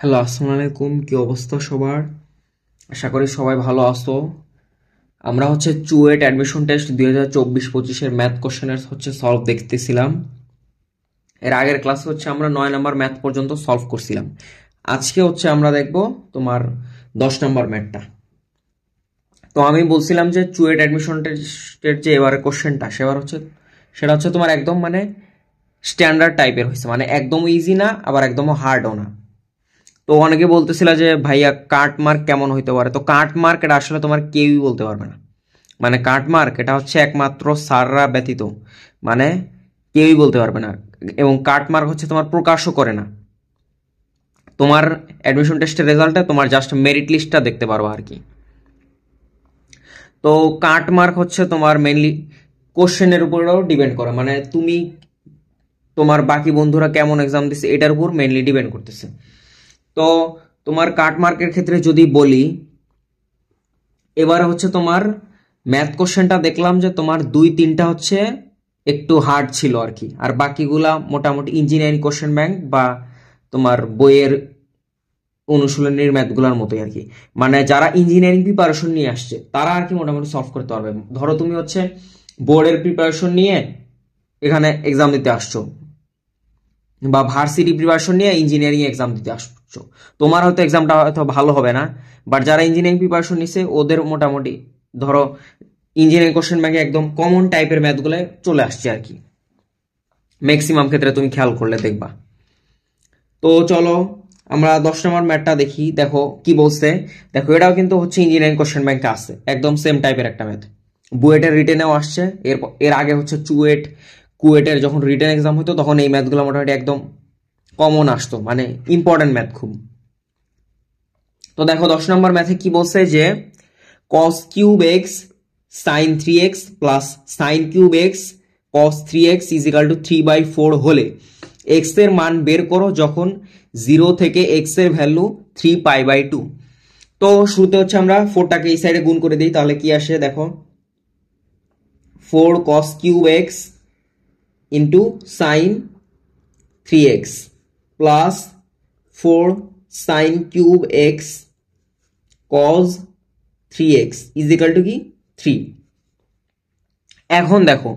Hello, আসসালামু আলাইকুম। কি অবস্থা সবার? আশা করি সবাই ভালো আছো। আমরা চুয়েট অ্যাডমিশন টেস্ট 2024-25-এর ম্যাথ কোশ্চেনের সলভ দেখতেছিলাম। এর আগের ক্লাসে আমরা 9 নম্বর ম্যাথ পর্যন্ত সলভ করছিলাম। আজকে আমরা দেখব তোমার 10 নম্বর ম্যাথটা। তো আমি বলছিলাম যে চুয়েট অ্যাডমিশন টেস্টের যে এবারে কোশ্চেনটা সেটা তোমার একদম মানে স্ট্যান্ডার্ড টাইপের হয়েছে, মানে একদম ইজি না আবার একদম হার্ডও না। তো অনেকে বলতেছিল যে ভাইয়া কাট মার্ক কেমন হইতে পারে। তো কাট মার্ক এটা আসলে তোমার কেউই বলতে পারবে না। মানে কাট মার্ক এটা একমাত্র স্যাররা ব্যতীত মানে কেউই বলতে পারবে না। এবং কাট মার্ক তোমার প্রকাশও করে না। তোমার অ্যাডমিশন টেস্টের রেজাল্টে তোমার জাস্ট মেরিট লিস্টটা দেখতে পারো আর কি। তো কাট মার্ক তোমার মেনলি কোশ্চেনের উপরেও ডিপেন্ড করে, মানে তুমি তোমার বাকি বন্ধুরা কেমন এক্সাম দিচ্ছে এটার উপর মেনলি ডিপেন্ড করতেছে। তো তোমার কাট মার্কের ক্ষেত্রে যদি বলি, এবার তোমার ম্যাথ কোশ্চেনটা দেখলাম যে তোমার 2-3টা একটু হার্ড ছিল আর কি, আর বাকিগুলা মোটামুটি ইঞ্জিনিয়ারিং কোশ্চেন ব্যাংক বা তোমার বইয়ের অনুশীলনীর ম্যাথগুলোর মতোই আর কি। মানে যারা ইঞ্জিনিয়ারিং প্রিপারেশন নিয়ে আসছে তারা আর কি মোটামুটি সলভ করতে পারবে। ধরো তুমি বোর্ডের প্রিপারেশন নিয়ে এখানে এক্সাম দিতে আসছো, বা ভার্সিটি প্রিপারেশন নিয়ে ইঞ্জিনিয়ারিং এক্সাম দিতে আসছো, তোমার হয়তো এক্সামটা হয়তো ভালো হবে না। বাট যারা ইঞ্জিনিয়ারিং প্রিপারেশন নিছে ওদের মোটামুটি ধরো ইঞ্জিনিয়ারিং কোশ্চেন ব্যাংকে একদম কমন টাইপের ম্যাথগুলো চলে আসছে আর কি, ম্যাক্সিমাম ক্ষেত্রে তুমি খেয়াল করলে দেখবা। তো চলো আমরা 10 নম্বর ম্যাথটা দেখি। দেখো কি বলছে। দেখো এটাও কিন্তু ইঞ্জিনিয়ারিং কোশ্চেন ব্যাংকে আছে, একদম সেম টাইপের একটা ম্যাথ। বুয়েটের রিটেনেও আসছে। এর আগে কুয়েটের যখন রিটেন এক্সাম হতো তখন এই ম্যাথগুলো মোটামুটি একদম কমন আসতো, মানে ইম্পর্টেন্ট ম্যাথ খুব। তো দেখো 10 নম্বর ম্যাথে কি বলছে যে cos cube X sine 3x plus sine cube X cos 3x is equal to 3/4 হলে এক্স এর মান বের করো যখন 0 থেকে এক্স এর ভ্যালু 3π/2। তো শুরুতে আমরা 4টাকে এই সাইডে গুণ করে দিই, তাহলে কি আসে দেখো 4 cos cube x into sign 3x plus 4 sign cube X cos 3x is equal to কি 3। এখন দেখো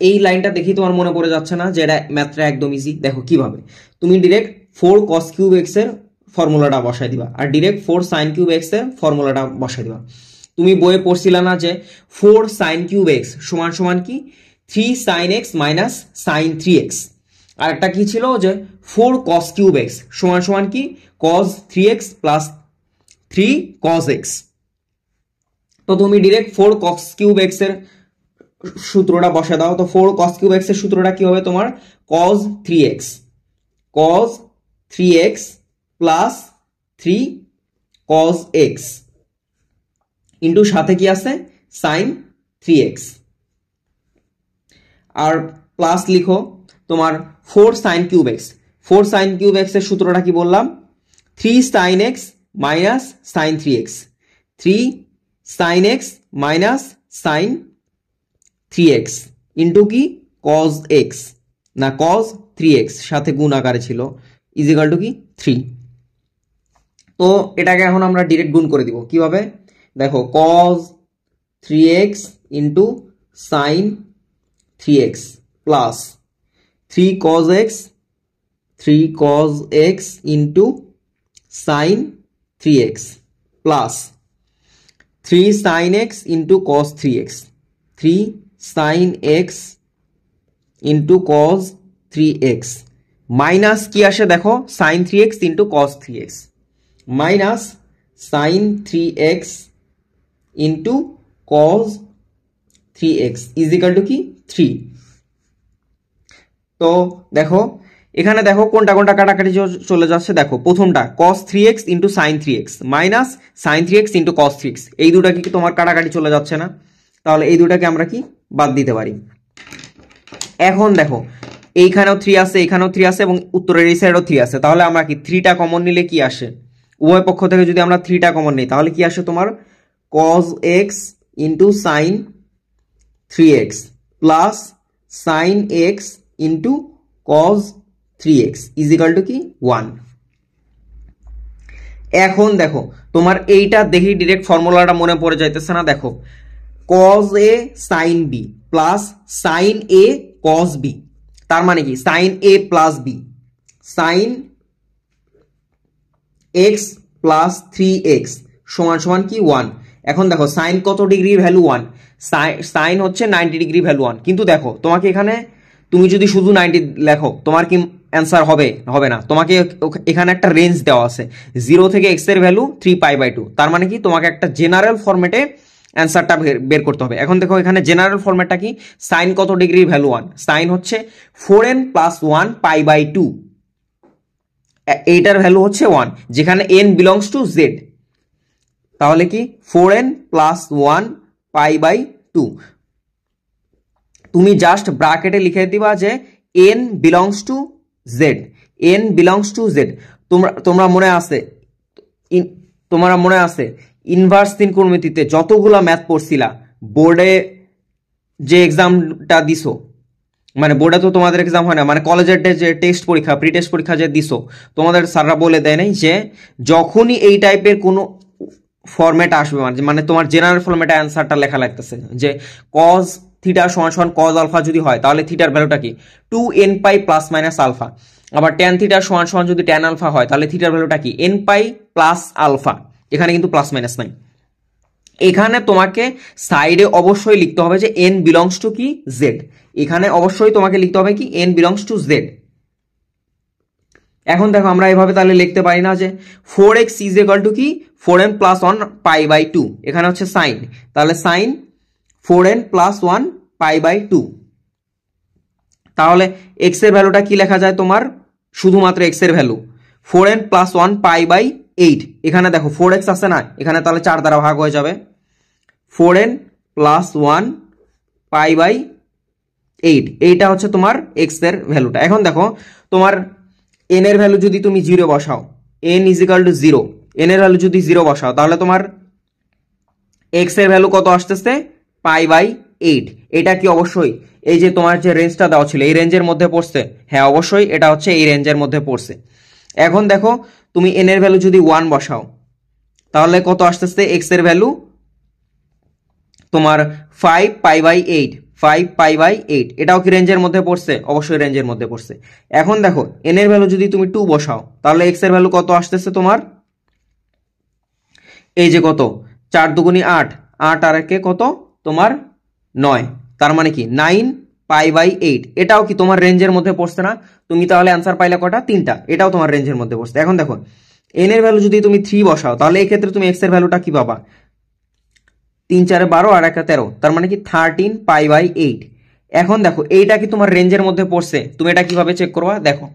এই লাইনটা দেখি তোমার মনে পড়ে যাচ্ছে না যে এটা ম্যাথটা একদম ইজি। দেখো কিভাবে তুমি ডিরেক্ট 4 cos কিউব এক্স এর ফর্মুলাটা বসাই দিবা, আর ডিরেক্ট 4 সাইন কিউব এক্স এর ফর্মুলাটা বসাই দিবা। তুমি বইয়ে পড়ছিলে না যে 4 সাইন কিউব এক্স সমান সমান কি 3 sine X minus sine 3x। আর একটা কি ছিল যে 4 cos কিউব এক্স সমান সমান কি cos 3x plus 3 cos x। তো তুমি ডিরেক্ট 4 cos কিউব এক্স এর সূত্রটা বসে দাও। তো 4 cos কিউব এক্স এর সূত্রটা কি হবে তোমার cos 3x plus 3 cos x into সাথে কি আছে sin 3x, আর প্লাস লিখো তোমার 4 sin cube x. 4 sin cube x এর সূত্রটা কি বললাম 3 sin x minus sin 3x, 3 sin x minus sin 3x into কি cos x না cos 3x সাথে গুণ আকারে ছিল ইজ ইকাল টু কি 3। তো এটাকে এখন আমরা ডিরেক্ট গুণ করে দিব কিভাবে দেখো cos 3x into sin 3x plus 3 cos x into sin 3x plus 3 sin x into cos 3x, 3 sin x into cos 3x minus কি আসে দেখো sin 3x into cos 3x minus sin 3x into cos 3x is equal to কি 3। তো দেখো এখানে দেখো কোনটা কোনটা কাটাকাটি চলে যাচ্ছে। দেখো প্রথমটা cos 3x into sin 3x minus sin 3x into cos 3x, এই দুটা কি তোমার কাটাকাটি চলে যাচ্ছে না? তাহলে এই দুটাকে আমরা কি বাদ দিতে পারি। এখন দেখো এইখানেও 3 আছে, এইখানেও 3 আছে এবং উত্তরের এই সাইডেও 3 আছে। তাহলে আমরা কি 3টা কমন নিলে কি আসে, উভয় পক্ষ থেকে যদি আমরা 3টা কমন নিই তাহলে কি আসে তোমার cos x into sin 3x plus sin x into cos 3x is equal to কি 1। এখন দেখো তোমার এইটা দেখি ডিরেক্ট ফর্মুলাটা মনে পড়ে যাইতেছে না, দেখো cos a sin b plus sin a cos b, তার মানে কি sin a plus b sin x plus 3x সমান সমান কি 1। এখন দেখো সাইন কত ডিগ্রির ভ্যালু 1, সাইন হচ্ছে 90 ডিগ্রি ভ্যালু 1। কিন্তু দেখো তোমাকে এখানে তুমি যদি শুধু 90 লেখো তোমার কি অ্যান্সার হবে? হবে না। তোমাকে এখানে একটা রেঞ্জ দেওয়া আছে 0 থেকে x এর ভ্যালু 3π/2, তার মানে কি তোমাকে একটা জেনারেল ফরম্যাটে অ্যান্সারটা বের করতে হবে। এখন দেখো এখানে জেনারেল ফরম্যাটটা কি, সাইন কত ডিগ্রির ভ্যালু 1, সাইন হচ্ছে 4n + 1π/2, এইটার ভ্যালু হচ্ছে 1, যেখানে n বিলংস টু z, তাহলে কি 4n + 1π/2। তুমি জাস্ট ব্র্যাকেটে লিখে দিবা যে n belongs to z, n belongs to z। তোমরা মনে আছে ইনভার্স ত্রিকোণমিতিতে যতগুলা ম্যাথ পড়ছিলা বোর্ডে যে এক্সামটা দিছো, মানে বোর্ডে তো তোমাদের এক্সাম হয় না, মানে কলেজের যে টেস্ট পরীক্ষা প্রি টেস্ট পরীক্ষা যে দিছো, তোমাদের স্যাররা বলে দেয় নাই যে যখনই এই টাইপের কোনো ফরম্যাট আসবে, মানে তোমার জেনারেল ফরম্যাটে অ্যান্সারটা লেখা লাগতেছে যে cos থিটা সমান cos আলফা যদি হয় তাহলে থিটার ভ্যালুটা কি 2nπ ± আলফা, আবার tan থিটা সমান যদি tan আলফা হয় তাহলে থিটার ভ্যালুটা কি nπ + আলফা। এখানে কিন্তু প্লাস মাইনাস নাই। এখানে তোমাকে সাইডে অবশ্যই লিখতে হবে যে n বিলংস টু কি z, এখানে অবশ্যই তোমাকে লিখতে হবে কি n বিলংস টু z। এখন দেখো আমরা এভাবে তাহলে লিখতে পারি না যে 4x = কি 4n + 1π/2, এখানে হচ্ছে সাইন, তাহলে সাইন 4n + 1π/2, তাহলে x এর ভ্যালুটা কি লেখা যায় তোমার, শুধুমাত্র x এর ভ্যালু 4n + 1π/8, এখানে দেখো 4x আছে না, এখানে তাহলে 4 দ্বারা ভাগ হয়ে যাবে, 4n + 1π/8, এইটা হচ্ছে তোমার x এর ভ্যালুটা। এখন দেখো তোমার n এর ভ্যালু যদি তুমি 0 বসাও, n = 0, n এর ভ্যালু যদি 0 বসাও তাহলে তোমার x এর ভ্যালু কত আসতেছে π/8, এটা কি অবশ্যই এই যে তোমার যে রেঞ্জটা দেওয়া ছিল এই রেঞ্জের মধ্যে পড়ছে? হ্যাঁ অবশ্যই এটা হচ্ছে এই রেঞ্জের মধ্যে পড়ছে। এখন দেখো তুমি n এর ভ্যালু যদি 1 বসাও তাহলে কত আসতেছে x এর ভ্যালু তোমার 5π/8, এটাও কি রেঞ্জের মধ্যে পড়ছে? অবশ্যই রেঞ্জের মধ্যে পড়ছে। এখন দেখো n এর ভ্যালু যদি তুমি 2 বসাও তাহলে x এর ভ্যালু কত আসতেছে তোমার, এই যে কত 4 × 2 = 8, 8 আর 1 কত তোমার 9, তার মানে কি 9π/8, এটাও কি তোমার রেঞ্জের মধ্যে পড়ছে না? তুমি তাহলে অ্যান্সার পাইলা কটা? 3টা, এটাও তোমার রেঞ্জের মধ্যে পড়ছে। এখন দেখো n এর ভ্যালু যদি তুমি 3 বসাও তাহলে এই ক্ষেত্রে তুমি x এর ভ্যালুটা কি পাবা, 3 × 4 = 12 আর 1 = 13, তার মানে কি 13π/8। এখন দেখো এইটা কি তোমার রেঞ্জের মধ্যে পড়ছে? তুমি এটা কিভাবে চেক করবা, দেখো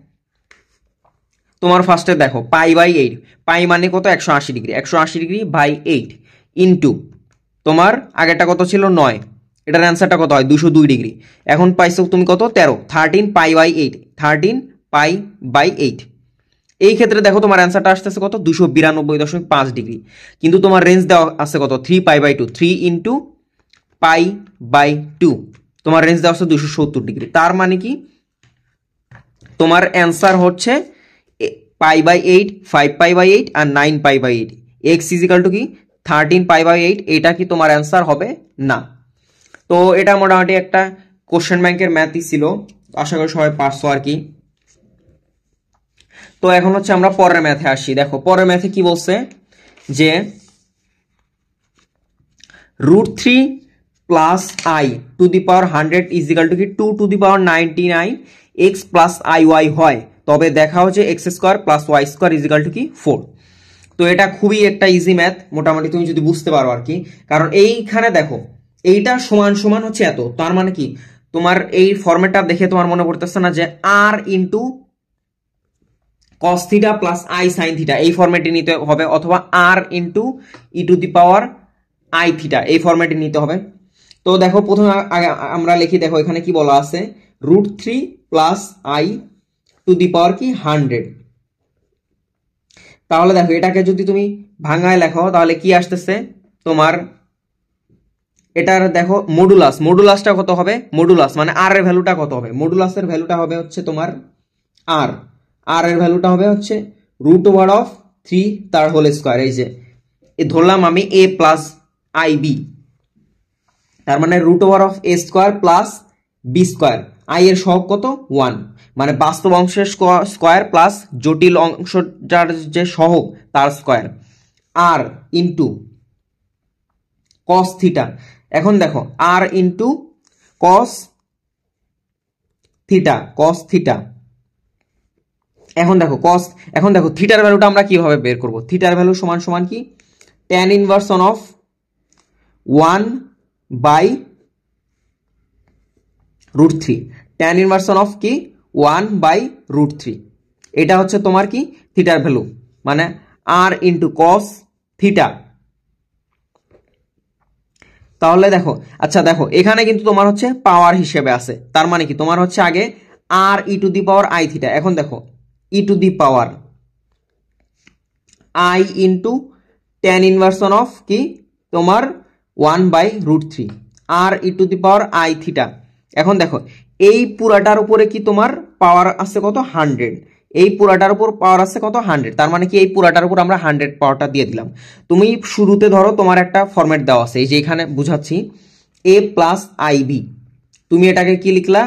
তোমার ফার্স্টে দেখো π/8, পাই মানে কত 180 ডিগ্রি, 180 ডিগ্রি বাই 8 ইনটু তোমার আগেরটা কত ছিল 9, এটার অ্যান্সারটা কত হয় 202 ডিগ্রি। এখন পাইছো তুমি কত 13, 13π/8, 13π/8। এই ক্ষেত্রে দেখো তোমার অ্যান্সারটা আসতেছে কত 292.5 ডিগ্রি, কিন্তু তোমার রেঞ্জ দেওয়া আছে কত 3π/2, 3 × π/2, তোমার রেঞ্জ দেওয়া আছে 270 ডিগ্রি। তার মানে কি তোমার অ্যান্সার হচ্ছে π/8, 5π/8 আর 9π/8, x = কি 13π/8, এটা কি তোমার অ্যান্সার হবে না। তো এটা মোটামুটি একটা কোশ্চেন ব্যাংকের ম্যাথই ছিল, আশা করি সবাই পারছো আর কি। তো এখন হচ্ছে আমরা পরের ম্যাথে আসি। দেখো পরের ম্যাথে কি বলছে যে √3 + i টু দি পাওয়ার 100 = কি 2 to the power 99 x + iy হয়, তবে দেখাও যে x² + y² = কি 4। তো এটা খুবই একটা ইজি ম্যাথ মোটামুটি তুমি যদি বুঝতে পারো আর কি, কারণ এইখানে দেখো এইটা সমান সমান হচ্ছে এত, তার মানে কি তোমার এই ফরম্যাটটা দেখে তোমার মনে পড়তেছে না যে r * cos θ + i sin θ, এই ফরম্যাটে নিতে হবে, অথবা r * e⁻i θ, এই ফরম্যাটে নিতে হবে। তো দেখো প্রথমে আমরা লিখি, দেখো এখানে কি বলা আছে √3 + i টু দি পাওয়ার কি 100। তাহলে দেখো এটাকে যদি তুমি ভাঙায় লেখো তাহলে কি আসতেছে তোমার, এটার দেখো মডুলাসটা কত হবে, মডুলাস মানে r এর ভ্যালুটা কত হবে, মডুলাসের ভ্যালুটা হবে হচ্ছে তোমার r এর ভ্যালুটা হবে হচ্ছে √3 3 তার হোল স্কয়ার। এই যে ধরলাম আমি a প্লাস আই বি, তার মানে root over of a square plus B square. I এর সহগ কত 1, মানে বাস্তব অংশের স্কয়ার প্লাস জটিল অংশটার যে সহগ তার স্কয়ার, আর ইন্টু কস থিটা। এখন দেখো আর ইন্টু কস থিটা। এখন দেখো থিটার ভ্যালুটা আমরা কিভাবে বের করব। থিটার ভ্যালু সমান সমান কি tan inverse of 1 by root 3। tan inverse of কি 1 বাই রুট 3, এটা হচ্ছে তোমার কি থিটার ভ্যালু, মানে আর ইন্টু কস থিটা। তাহলে দেখো, আচ্ছা দেখো এখানে কিন্তু তোমার হচ্ছে পাওয়ার হিসেবে আছে, তার মানে কি তোমার হচ্ছে আগে R E to the power I theta. এখন দেখো E to the power I into tan inverse of কি তোমার 1 by root 3 R E to the power I theta. এখন দেখো এই পুরাটার উপরে কি তোমার পাওয়ার আছে কত 100, এই পুরাটার উপর পাওয়ার আছে কত 100, তার মানে কি এই পুরাটার উপর আমরা 100 পাওয়ারটা দিয়ে দিলাম। তুমি শুরুতে ধরো তোমার একটা ফরম্যাট দেওয়া আছে, এই যে এখানে বুঝাচ্ছি a প্লাস আই বি, তুমি এটাকে কি লিখলা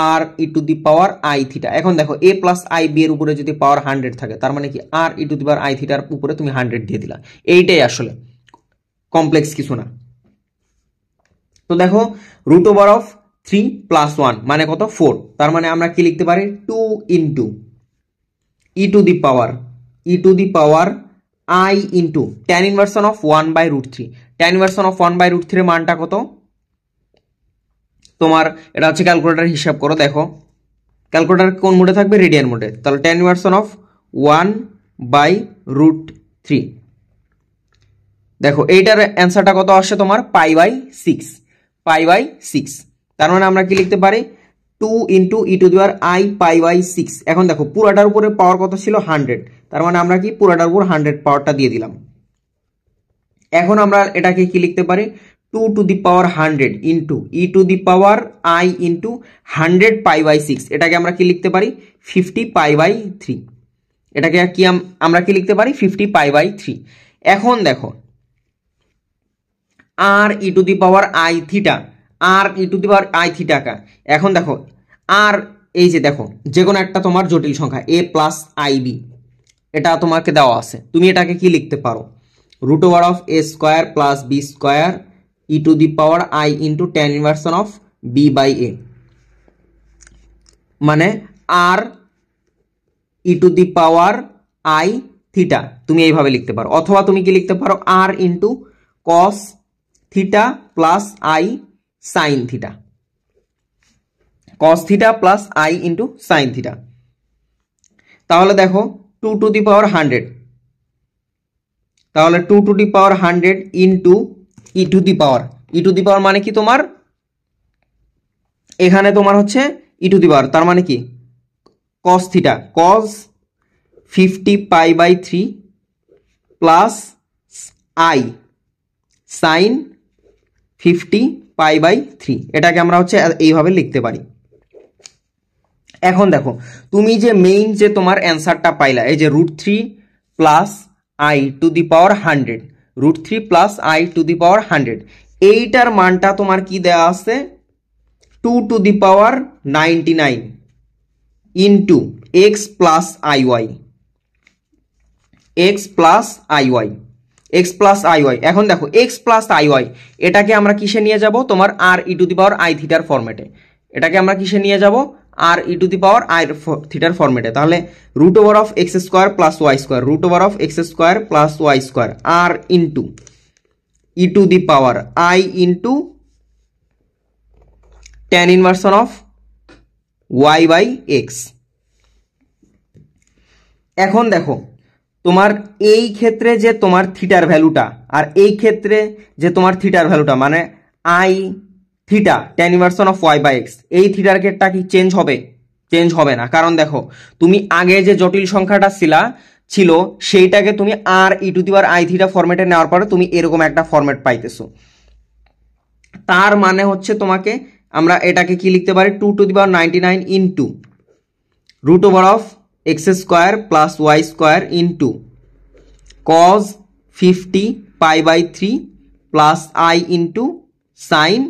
R E to the power I theta. এখন দেখো a প্লাস আই বি এর উপরে যদি পাওয়ার 100 থাকে, তার মানে কি আর ই টু দি পাওয়ার আই থিটার উপরে তুমি 100 দিয়ে দিলা। এইটাই আসলে, কমপ্লেক্স কিছু না। তো দেখো রুট ওভার অফ 3 প্লাস 1 মানে কত 4, তার মানে আমরা কি লিখতে পারি 2 into E to the power I into tan inverse of 1 by root 3। tan inverse of 1 by root 3 এর মানটা কত তোমার, এটা হচ্ছে ক্যালকুলেটর হিসাব করো। দেখো ক্যালকুলেটর কোন মোডে থাকবে, রেডিয়ান মোডে, তাহলে tan inverse of 1 by root 3। দেখো এইটার অ্যান্সারটা কত আসছে তোমার পাই বাই 6, তার মানে আমরা কি লিখতে পারি 2 into E to the power I pi by 6। এখন দেখো পুরাটার উপরে পাওয়ার কত ছিল 100, তার মানে আমরা কি পুরাটার উপর 100 পাওয়ারটা দিয়ে দিলাম। এখন আমরা এটাকে কি লিখতে পারি 2 to the power 100 into E to the power I into 100 pi by 6, এটাকে আমরা কি লিখতে পারি 50 পাই বাই 3। এটাকে কি আমরা কি লিখতে পারি 50 পাই বাই 3। এখন দেখো R E to the power I theta, R E to the power I theta কা। এখন দেখো আর এই যে দেখো যে কোনো একটা তোমার জটিল সংখ্যা a প্লাস আই বি, এটা তোমাকে দেওয়া আছে, তুমি এটাকে কি লিখতে পারো root over of a square plus B square E to the power I into tan inverse of B by A, মানে R E to the power I theta তুমি এইভাবে লিখতে পারো। অথবা তুমি কি লিখতে পারো R into cos theta plus I sine theta, cos theta plus I into sine theta. তাহলে দেখো 2 টু দি পাওয়ার 100, তাহলে 2 to the power 100 into E to the পাওয়ার মানে কি তোমার এখানে তোমার হচ্ছে ই টু দি পাওয়ার, তার মানে কি cos theta cos 50 pi by 3 plus I sine 50 pi by 3, এটাকে আমরা হচ্ছে এইভাবে লিখতে পারি। এখন দেখো তুমি যে মেইন যে তোমার অ্যান্সারটা পাইলা, এই যে root 3 plus I to the power 100, root 3 plus I to the power 100, এইটার মানটা তোমার কি দেওয়া আছে 2 to the power 99 into x plus I Y, X plus I Y. এখন দেখো এক্স প্লাস আই ওয়াই এটাকে আমরা কিসে নিয়ে যাব তোমার আর ই টু দি পাওয়ার আই থিটার ফরম্যাটে, এটাকে আমরা কিসে নিয়ে যাব আর ই টু দি পাওয়ার আই থিটার ফরম্যাটে। তাহলে root over of x square plus Y square, root over of x square plus Y square আর into E to the power I into tan inverse of y by x. এখন দেখো তোমার এই ক্ষেত্রে যে তোমার থিটার ভ্যালুটা আর এই ক্ষেত্রে যে তোমার থিটার ভ্যালুটা, মানে i theta tan inverse of y by x, এই থিটার ক্ষেত্রটা কি চেঞ্জ হবে? চেঞ্জ হবে না, কারণ দেখো তুমি আগে যে জটিল সংখ্যাটা ছিল সেইটাকে তুমি R E to the power I theta ফরম্যাটে নেওয়ার পরে তুমি এরকম একটা ফরম্যাট পাইতেছো। তার মানে হচ্ছে তোমাকে আমরা এটাকে কি লিখতে পারি 2 to the power 99 into root over of x square plus Y square into cos 50 pi by 3 plus i into sine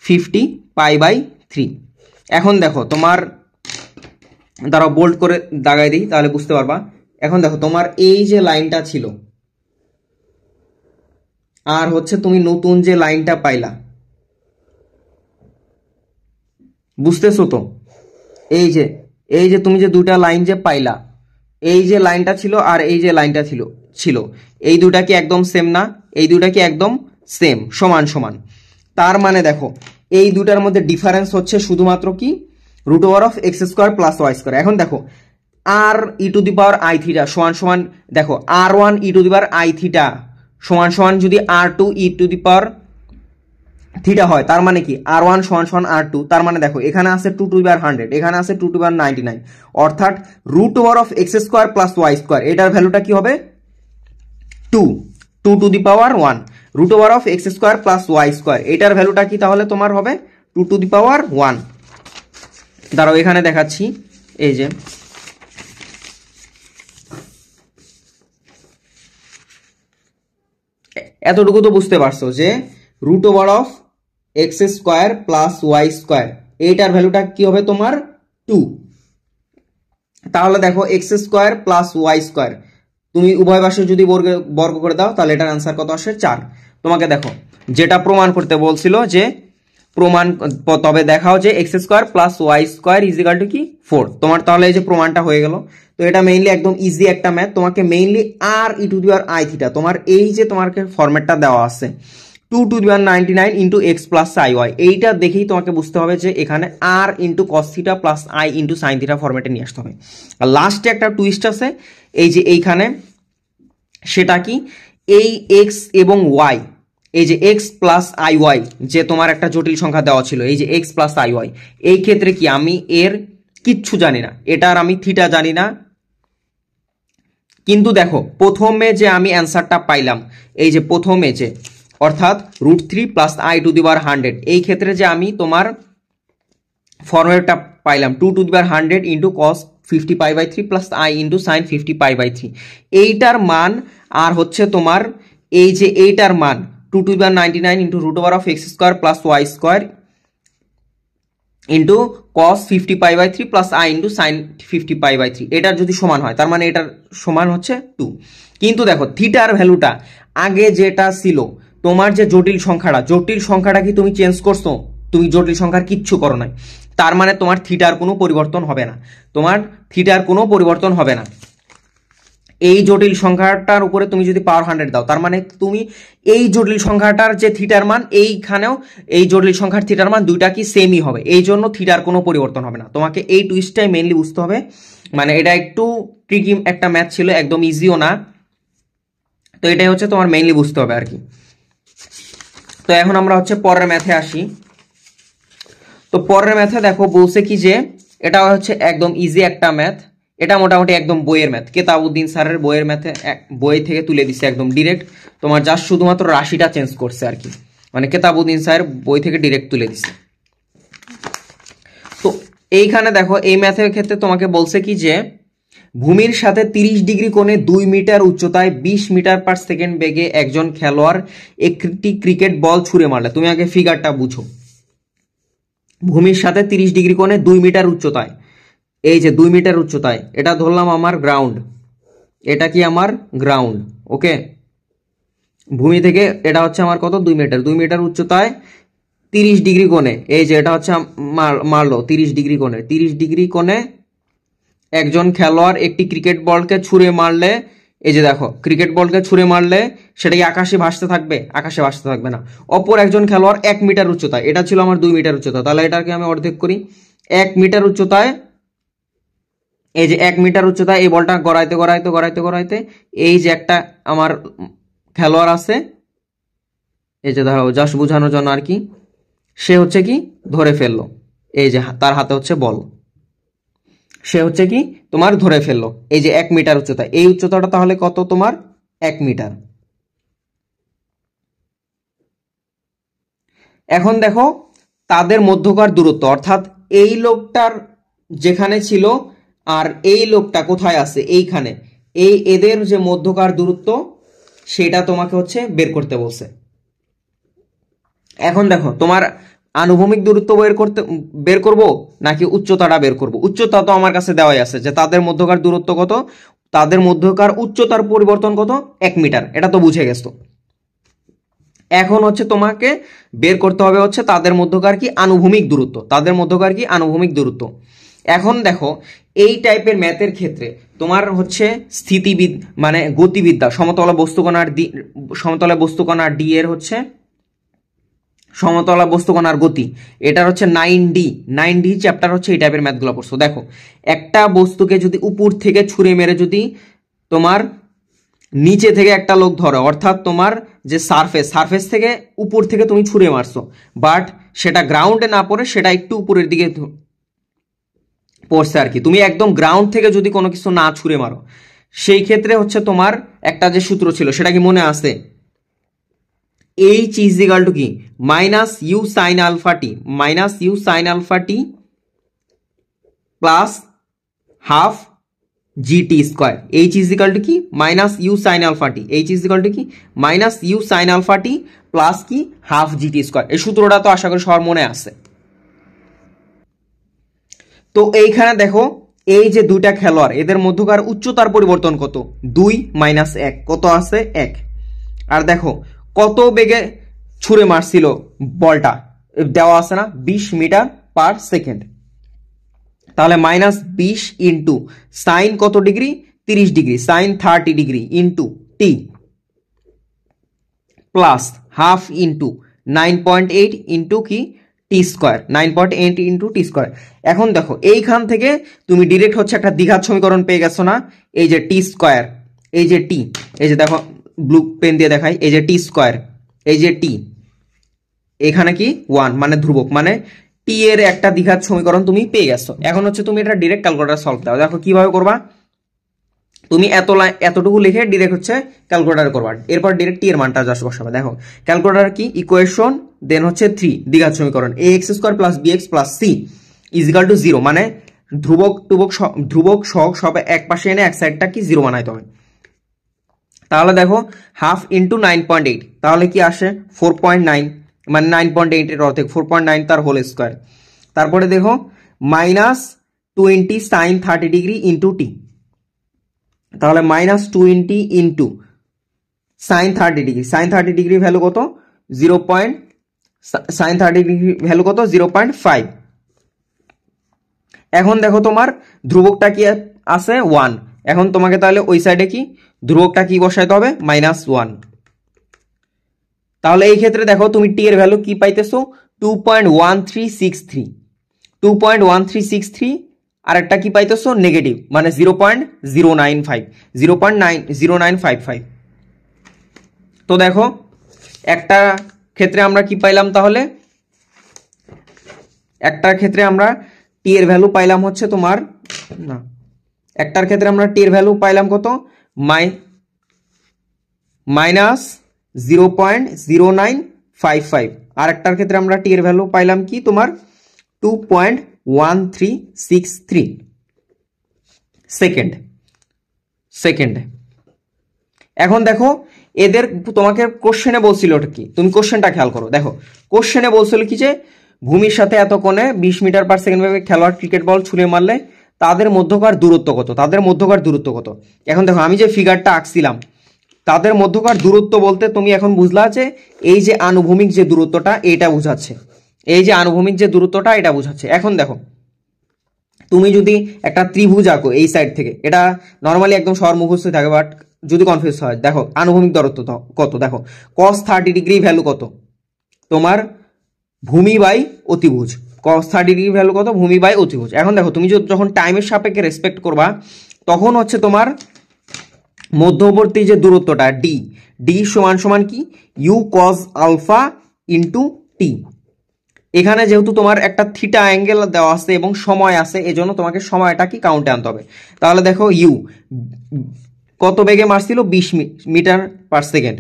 50 pi by 3। এখন দেখো তোমার দ্বারা বোল্ড করে দাগাই দিই তাহলে বুঝতে পারবা। এখন দেখো তোমার এই যে লাইনটা ছিল আর হচ্ছে তুমি নতুন যে লাইনটা পাইলা, বুঝতেছো তো? এই যে তুমি যে দুটা লাইন যে পাইলা, এই যে লাইনটা ছিল আর এই যে লাইনটা ছিল এই দুটা কি একদম সেম না? এই দুটা কি একদম সেম, সমান সমান। তার মানে দেখো এই দুটার মধ্যে ডিফারেন্স হচ্ছে শুধুমাত্র কি root over of x square plus Y square. এখন দেখো R E to the power I theta সমান সমান, দেখো R one E to the power I theta সমান সমান যদি R two E to the power theta হয়, তার মানে কি আর ওয়ান সমান সমান আর টু। তার মানে দেখো এখানে আছে 2 টু দি পাওয়ার 100, এখানে আছে 2 টু দি পাওয়ার 99, অর্থাৎ root over of x square plus Y square এটার ভ্যালুটা কি হবে 2 to the power 1। Root over of x square plus Y square এটার ভ্যালুটা কি তাহলে তোমার হবে 2 টু দি পাওয়ার 1। দাঁড়াও এখানে দেখাচ্ছি, এই যে এতটুকু তো বুঝতে পারছো যে root over of x square plus Y square এইটার ভ্যালুটা কি হবে তোমার 2। তাহলে দেখো x square plus Y square তুমি উভয় পাশে যদি বর্গ করে দাও তাহলে এটার আনসার কত আসে 4। তোমাকে দেখো যেটা প্রমাণ করতে বলছিল যে প্রমাণ, তবে দেখাও যে x square plus Y square is equal to কি 4। তোমার তাহলে এই যে প্রমাণটা হয়ে গেল। তো এটা মেইনলি একদম ইজি একটা ম্যাথ, তোমাকে mainly r E to the power I theta তোমার এই যে তোমাকে ফরম্যাটটা দেওয়া আছে 2 to the power 99 into x plus I y, এইটা দেখেই তোমাকে বুঝতে হবে যে এখানে r into cos theta plus I into sine theta ফরম্যাটে নিয়ে আসতে হবে। আর লাস্টে একটা টুইস্ট আছে এই যে এইখানে, সেটা কি এই এক্স এবং ওয়াই, এই যে এক্স প্লাস আই ওয়াই যে তোমার একটা জটিল সংখ্যা দেওয়া ছিল, এই যে এক্স প্লাস আই ওয়াই, এই ক্ষেত্রে কি আমি এর কিচ্ছু জানি না, এটার আমি থিটা জানি না। কিন্তু দেখো প্রথমে যে আমি অ্যান্সারটা পাইলাম, এই যে প্রথমে যে অর্থাৎ √3 plus I to the power 100, এই ক্ষেত্রে যে আমি তোমার ফর্মুলাটা পাইলাম 2 to the power 100 into cos 50 pi by 3 plus I into sine 50 pi by 3, এইটার মান আর হচ্ছে তোমার এই যে এইটার মান 2 to the power 99 into root over of x square plus Y square into cos 50 pi by 3 plus I into sine 50 pi by 3, এটার যদি সমান হয় তার মানে এটার সমান হচ্ছে 2। কিন্তু দেখো থিটার ভ্যালুটা আগে যেটা ছিল তোমার যে জটিল সংখ্যাটা কি তুমি চেঞ্জ করছো? তুমি জটিল সংখ্যার কিচ্ছু করো নাই, তার মানে তোমার থিটার কোনো পরিবর্তন হবে না, তোমার থিটার কোনো পরিবর্তন হবে না। এই জটিল সংখ্যাটার উপরে তুমি যদি পাওয়ার 100 দাও তার মানে তুমি এই জটিল সংখ্যাটার যে থিটার মান এইখানেও এই জটিল সংখ্যার থিটার মান দুইটা কি সেমই হবে, এই জন্য থিটার কোনো পরিবর্তন হবে না। তোমাকে এই টুইস্টটাই মেইনলি বুঝতে হবে, মানে এটা একটু ট্রিকি একটা ম্যাথ ছিল, একদম ইজিও না, তো এটাই হচ্ছে তোমার মেইনলি বুঝতে হবে আর কি। তো এখন আমরা হচ্ছে পরের ম্যাথে আসি। তো পরের ম্যাথে দেখো বলছে কি যে এটা হচ্ছে একদম ইজি একটা ম্যাথ, এটা মোটামুটি একদম বইয়ের ম্যাথ, কেতাবউদ্দিন স্যারের বইয়ের ম্যাথে বই থেকে তুলে দিচ্ছে একদম ডিরেক্ট, তোমার জাস্ট শুধুমাত্র রাশিটা চেঞ্জ করছে আর কি, মানে কেতাবউদ্দিন স্যারের বই থেকে ডিরেক্ট তুলে দিচ্ছে। তো এইখানে দেখো এই ম্যাথের ক্ষেত্রে তোমাকে বলছে কি যে ভূমির সাথে 30 ডিগ্রি কোণে 2 মিটার উচ্চতায় 20 মিটার পার সেকেন্ড বেগে একজন খেলোয়াড় একটি ক্রিকেট বল ছুঁড়ে মারলে, তুমি আগে ফিগারটা বুঝো। ভূমির সাথে 30 ডিগ্রি কোণে 2 মিটার উচ্চতায়, এই যে 2 মিটার উচ্চতায়, এটা ধরলাম আমার গ্রাউন্ড, এটা কি আমার গ্রাউন্ড, ওকে। ভূমি থেকে এটা হচ্ছে আমার কত 2 মিটার, 2 মিটার উচ্চতায় 30 ডিগ্রি কোণে, এই যে এটা হচ্ছে মারলো 30 ডিগ্রি কোণে, 30 ডিগ্রি কোণে একজন খেলোয়াড় একটি ক্রিকেট বলকে ছুঁড়ে মারলে, এই যে দেখো ক্রিকেট বলকে ছুঁড়ে মারলে সেটা কি আকাশে ভাসতে থাকবে? আকাশে ভাসতে থাকবে না। অপর একজন খেলোয়াড় 1 মিটার উচ্চতায়, এটা ছিল আমার 2 মিটার উচ্চতা, তাহলে এটাকে আমি অর্ধেক করি, 1 মিটার উচ্চতায়, এই যে 1 মিটার উচ্চতায় এই বলটা গড়াইতে গড়াইতে গড়াইতে গড়াইতে এই যে একটা আমার খেলোয়াড় আছে, এই যে ধরো জাস্ট বোঝানোর জন্য আর কি, সে হচ্ছে কি ধরে ফেললো, এই যে তার হাতে হচ্ছে বল, সে হচ্ছে কি তোমার ধরে ফেললো, এই যে 1 মিটার উচ্চতা, এই উচ্চতাটা তাহলে কত তোমার 1 মিটার। এখন দেখো তাদের মধ্যকার দূরত্ব, অর্থাৎ এই লোকটার যেখানে ছিল আর এই লোকটা কোথায় আছে, এইখানে, এদের যে মধ্যকার দূরত্ব সেটা তোমাকে হচ্ছে বের করতে বলছে। এখন দেখো তোমার আনুভূমিক দূরত্ব বের করব নাকি উচ্চতাটা বের করব। উচ্চতা তো আমার কাছে দেওয়াই আছে যে তাদের মধ্যকার দূরত্ব কত, তাদের মধ্যকার উচ্চতার পরিবর্তন কত, 1 মিটার, এটা তো বুঝে গেছো। এখন হচ্ছে তোমাকে বের করতে হবে হচ্ছে তাদের মধ্যকার কি আনুভূমিক দূরত্ব, তাদের মধ্যকার কি আনুভূমিক দূরত্ব। এখন দেখো এই টাইপের ম্যাথের ক্ষেত্রে তোমার হচ্ছে স্থিতিবিদ মানে গতিবিদ্যা, সমতলা বস্তুকণার ডি এর হচ্ছে সমতলা বস্তুকণার গতি, এটার হচ্ছে 9D চ্যাপ্টার হচ্ছে এই টাইপের ম্যাথগুলো পড়ছো। দেখো একটা বস্তুকে যদি উপর থেকে ছুঁড়ে মেরে যদি তোমার নিচে থেকে একটা লোক ধরো, অর্থাৎ তোমার যে সারফেস থেকে উপর থেকে তুমি ছুঁড়ে মারছো, বাট সেটা গ্রাউন্ডে না পড়ে সেটা একটু উপরের দিকে পড়ছে আর কি। তুমি একদম গ্রাউন্ড থেকে যদি কোনো কিছু না ছুঁড়ে মারো, সেই ক্ষেত্রে হচ্ছে তোমার একটা যে সূত্র ছিল সেটা কি মনে আছে? H is equal to কি minus u sine alpha t plus half GT square. H is equal to কি minus u sine alpha t, H is equal to কি minus u sine alpha t plus কি half GT square. এই সূত্রটা তো আশা করি সবার মনে আছে। তো এইখানে দেখো এই যে দুইটা খেলোয়াড় এদের মধ্যকার উচ্চতার পরিবর্তন কত, 2 মাইনাস 1 কত আছে 1। আর দেখো কত বেগে ছুঁড়ে মারছিল বলটা দেওয়া আছে না, 20 মিটার পার সেকেন্ড। তাহলে মাইনাস 20 ইন্টু সাইন কত degree, 30 degree, sine 30 degree into t plus half into 9.8 into কি t square, 9.8 into t square. এখন দেখো এইখান থেকে তুমি ডিরেক্ট হচ্ছে একটা দ্বিঘাত সমীকরণ পেয়ে গেছো না, এই যে টি স্কোয়ার, এই যে টি, এই যে দেখো ব্লু পেন দিয়ে দেখাই, এই যে টি স্কোয়ার, এই যে টি, এখানে কি 1 মানে ধ্রুবক, মানে টি এর একটা দ্বিঘাত সমীকরণ তুমি পেয়ে গেছো। এখন হচ্ছে তুমি এটা ডিরেক্ট ক্যালকুলেটর সলভ দাও। দেখো কিভাবে করবা, তুমি এতটুকু লিখে ডিরেক্ট হচ্ছে ক্যালকুলেটর করবা, এরপর ডিরেক্ট টি এর মানটা জাস্ট বসাবে। দেখো ক্যালকুলেটর কি ইকুয়েশন দেন হচ্ছে 3 দ্বিঘাত সমীকরণ ax square plus bx plus c is equal to 0, মানে ধ্রুবক সহগ সব এক পাশে এনে এক সাইডটা কি 0 বানাইতে হবে। তাহলে দেখো হাফ ইন্টু 9.8, তাহলে কি আসে 4.9, মানে 9.8 এর অর্ধেক 4.9 তার হোল স্কোয়ার। তারপরে দেখো minus 20 sine 30 degree into t, তাহলে minus 20 into sine 30 degree, sine 30 degree value কত 0. সাইন 30 ডিগ্রি ভ্যালু কত 0.5। এখন দেখো তোমার ধ্রুবকটা কি আছে 1, এখন তোমাকে তাহলে ওই সাইডে কি ধ্রুবকটা কি বসাইতে হবে -1। তাহলে এই ক্ষেত্রে দেখো তুমি টি এর ভ্যালু কি পাইতেছো 2.1363 আর একটা কি পাইতেছো নেগেটিভ, মানে 0.0955। তো দেখো একটা ক্ষেত্রে আমরা কি পাইলাম, তাহলে একটার ক্ষেত্রে আমরা টি এর ভ্যালু পাইলাম হচ্ছে তোমার না, একটার ক্ষেত্রে আমরা টি এর ভ্যালু পাইলাম কত মাইনাস 0.0955, আর একটার ক্ষেত্রে আমরা টি এর ভ্যালু পাইলাম কি তোমার 2.1363 সেকেন্ড। এখন দেখো এদের তোমাকে কোশ্চেনে বলছিল ওটা কি, তুমি কোশ্চেনটা খেয়াল করো। দেখো কোশ্চেনে বলছিল কি যে ভূমির সাথে এত কোণে 20 মিটার পার সেকেন্ড ভাবে খেলোয়াড় ক্রিকেট বল ছুঁড়ে মারলে তাদের মধ্যকার দূরত্ব কত। এখন দেখো আমি যে ফিগারটা আঁকছিলাম তাদের মধ্যকার দূরত্ব বলতে তুমি এখন বুঝলা যে এই যে আনুভূমিক যে দূরত্বটা এটা বোঝাচ্ছে, এটা বোঝাচ্ছে। এখন দেখো তুমি যদি একটা ত্রিভুজ আঁকো এই সাইড থেকে, এটা নর্মালি একদম সবার মুখস্থ থাকে, বাট যদি কনফিউজ হয় দেখো আনুভূমিক দূরত্ব কত, দেখো cos 30 ডিগ্রি ভ্যালু কত তোমার ভূমি বাই অতিভুজ, cos 30 ডিগ্রি ভ্যালু কত ভূমি বাই অতিভুজ। এখন দেখো তুমি যখন টাইমের সাপেক্ষে রেসপেক্ট করবা তখন হচ্ছে তোমার মধ্যবর্তী যে দূরত্বটা ডি সমান কি you cos alpha into T. এখানে যেহেতু তোমার একটা থিটা অ্যাঙ্গেল দেওয়া আছে এবং সময় আছে, এজন্য তোমাকে সময়টা কি কাউন্টে আনতে হবে। তাহলে দেখো ইউ কত বেগে মারছিল 20 মিটার পার সেকেন্ড,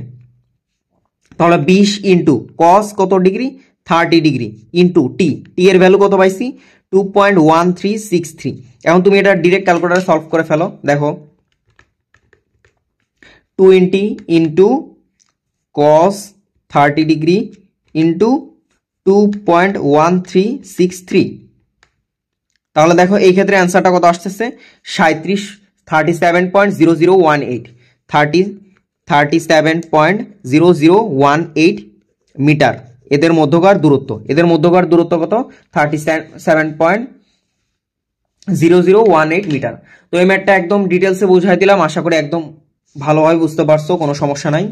তাহলে 20 ইন্টু cos কত ডিগ্রি 30 ডিগ্রি ইন্টু টি এর ভ্যালু কত পাইছি 2.1363। এখন তুমি এটা ডিরেক্ট ক্যালকুলেটরে সলভ করে ফেলো। দেখো 20 ইন্টু cos 30 ডিগ্রি ইন্টু 2.1363। তাহলে দেখো এই ক্ষেত্রে অ্যান্সারটা কত আসতেছে 37.0018 মিটার এদের মধ্যকার দূরত্ব। এদের মধ্যকার দূরত্ব কত 37.0018 মিটার। তো এই ম্যাথটা একদম ডিটেলসে বুঝাই দিলাম, আশা করি একদম ভালোভাবে বুঝতে পারছো, কোনো সমস্যা নাই।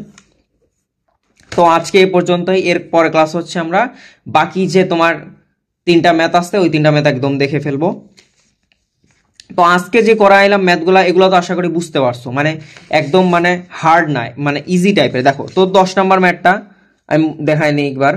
তো আজকে এই পর্যন্তই। এর পরে ক্লাস হচ্ছে আমরা বাকি যে তোমার 3টা ম্যাথ আসছে ওই 3টা ম্যাথ একদম দেখে ফেলবো। তো আজকে যে করাইলাম ম্যাথগুলো এগুলো তো আশা করি বুঝতে পারছো, মানে একদম মানে হার্ড নাই, মানে ইজি টাইপের। দেখো তো 10 নম্বর ম্যাথটা আমি দেখাইনি একবার,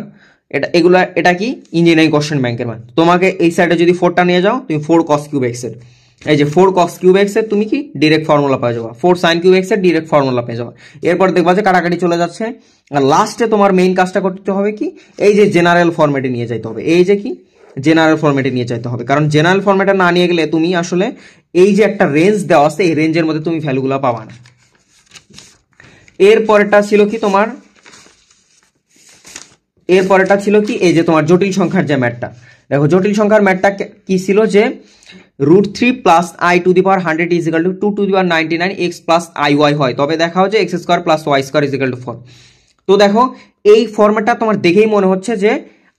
এটা কি ইঞ্জিনিয়ারিং কোশ্চেন ব্যাংকের ম্যাথ। তোমাকে এই সাইডে যদি 4টা নিয়ে যাও তুমি 4 cos কিউব x এর, এই যে 4 cos কিউব x এর তুমি কি ডাইরেক্ট ফর্মুলা পেয়ে যাবে, 4 sin কিউব x এর ডাইরেক্ট ফর্মুলা পেয়ে যাবে। এরপর দেখবা যে কাটাকাটি চলে যাচ্ছে, আর লাস্টে তোমার মেইন কাজটা করতে হবে কি এই যে জেনারেল ফরম্যাটে নিয়ে যাইতে হবে, এই যে কি জেনারেল ফরম্যাটে নিয়ে যাইতে হবে। কারণ জেনারেল ফরম্যাটে না নিয়ে গেলে তুমি আসলে এই যে একটা রেঞ্জ দেওয়া আছে এই রেঞ্জের মধ্যে তুমি ভ্যালুগুলো পাবা না। এরপরেরটা ছিল কি এই যে তোমার জটিল সংখ্যার যে ম্যাথটা। দেখো জটিল সংখ্যার ম্যাথটা কি ছিল যে √3 + i⁻100 = 2⁻99 x + iy হয়, তবে দেখাও যে x² + y² = 4। তো দেখো এই ফরম্যাটটা তোমার দেখেই মনে হচ্ছে যে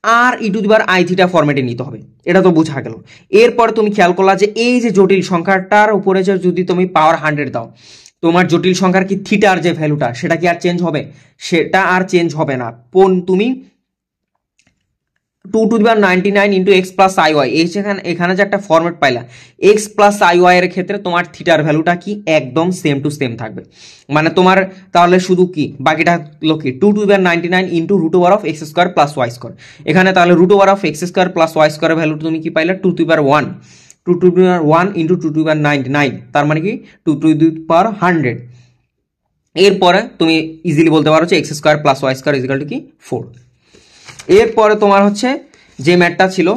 আর e⁻i⁻θ ফরম্যাটে নিতে হবে, এটা তো বোঝা গেল। এরপর তুমি খেয়াল করলা যে এই যে জটিল সংখ্যাটার উপরে যে যদি তুমি পাওয়ার 100 দাও, তোমার জটিল সংখ্যার কি থিটার যে ভ্যালুটা সেটা কি আর চেঞ্জ হবে? সেটা আর চেঞ্জ হবে না। তুমি 2⁻99 × x + iy এখানে যে একটা ফরম্যাট পাইলা x + iy এর ক্ষেত্রে তোমার থিটার ভ্যালুটা কি একদম সেম টু সেম থাকবে। মানে তোমার তাহলে শুধু কি বাকিটা হলো কি 2⁻99 × √x² + y²। এখানে তাহলে √x² + y² এর ভ্যালু তুমি কি পাইলা 2⁻1 × 2⁻99, তার মানে কি 2⁻100। এরপরে তুমি ইজিলি বলতে পারো যে x² + y² = কি 4। এরপরে তোমার হচ্ছে যে ম্যাথটা ছিল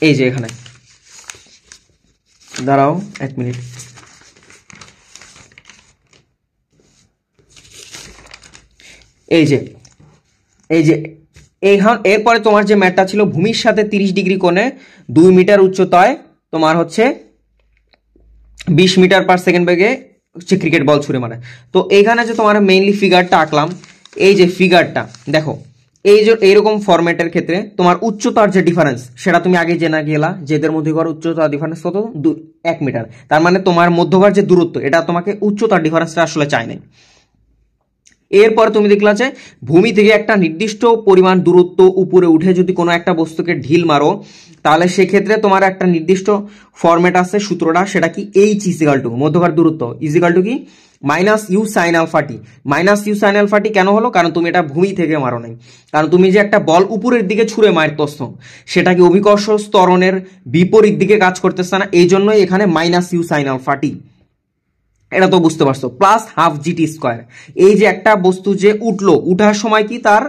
এই যে এখানে, দাঁড়াও 1 মিনিট, এরপরে তোমার যে ম্যাথটা ছিল ভূমির সাথে 30 ডিগ্রি কোণে 2 মিটার উচ্চতায় তোমার হচ্ছে 20 মিটার/সেকেন্ড বেগে হচ্ছে ক্রিকেট বল ছুড়ে মারে। তো এইখানে যে তোমার মেইনলি ফিগারটা আঁকলাম, এই যে ফিগারটা দেখো এই যে এইরকম ফরম্যাটের ক্ষেত্রে তোমার উচ্চতার যে ডিফারেন্স সেটা তুমি আগে জেনে গেলা, যেদের মধ্যকার উচ্চতার ডিফারেন্স কত 1 মিটার। তার মানে তোমার মধ্যকার যে দূরত্ব এটা তোমাকে উচ্চতার ডিফারেন্সটা আসলে চাই নাই। এরপর তুমি দেখলা যে ভূমি থেকে একটা নির্দিষ্ট পরিমাণ দূরত্ব উপরে উঠে যদি কোনো একটা বস্তুকে ঢিল মারো, তাহলে সেক্ষেত্রে তোমার একটা নির্দিষ্ট ফরম্যাট আছে, সূত্রটা সেটা কি h = মধ্যকার দূরত্ব = কি -u sin α t। -u sin α t কেন হলো? কারণ তুমি এটা ভূমি থেকে মারো নাই, কারণ তুমি যে একটা বল উপরের দিকে ছুঁড়ে মারতেছ সেটা কি অভিকর্ষ ত্বরণের বিপরীত দিকে কাজ করতেছে না, এই জন্যই এখানে -u sin α t। এটা তো বুঝতে পারছো। +12 gt², এই যে একটা বস্তু যে উঠার সময় কি তার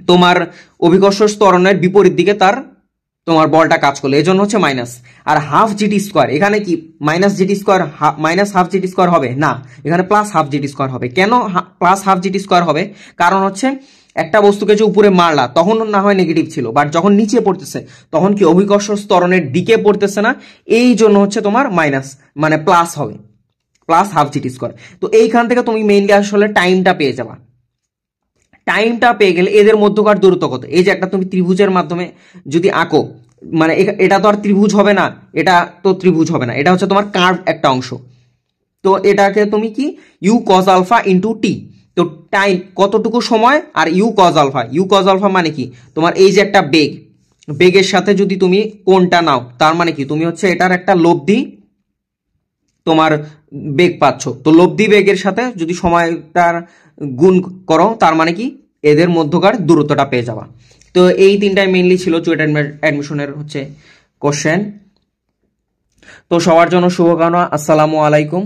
তোমার অভিকর্ষ ত্বরণের বিপরীত দিকে তার তোমার বলটা কাজ করলো, এই জন্য হচ্ছে মাইনাস। আর ½ gt², এখানে কি -12 gt² হবে না, এখানে +12 gt² হবে। কেন +12 gt² হবে? কারণ হচ্ছে একটা বস্তুকে যে উপরে মারলা তখন না হয় নেগেটিভ ছিল, বাট যখন নিচে পড়তেছে তখন কি অভিকর্ষ ত্বরণের দিকে পড়তেছে না, এই জন্য হচ্ছে তোমার মাইনাস মানে প্লাস হবে, +12 gt²। তো এইখান থেকে তুমি মেইনলি আসলে টাইমটা পেয়ে যাবা। টাইমটা পেয়ে গেলে এদের মধ্যকার দূরত্ব কত, এই যে একটা তুমি ত্রিভুজের মাধ্যমে যদি আঁকো, মানে এটা তো আর ত্রিভুজ হবে না, এটা তো ত্রিভুজ হবে না, এটা হচ্ছে তোমার কার্ভ একটা অংশ। তো এটাকে তুমি কি u cos α × t, তো টাইম কতটুকু সময় আর u cos α মানে কি তোমার এই যে একটা বেগের সাথে যদি তুমি কোণটা নাও, তার মানে কি তুমি হচ্ছে এটার একটা লব্ধি তোমার বেগ পাচ্ছ। তো লব্ধি বেগের সাথে যদি সময়টার গুণ করো, তার মানে কি এদের মধ্যকার দূরত্বটা পেয়ে যাবা। তো এই তিনটাই মেইনলি ছিল চুয়েট অ্যাডমিশনের হচ্ছে কোশ্চেন। তো সবার জন্য শুভকামনা। আসসালামু আলাইকুম।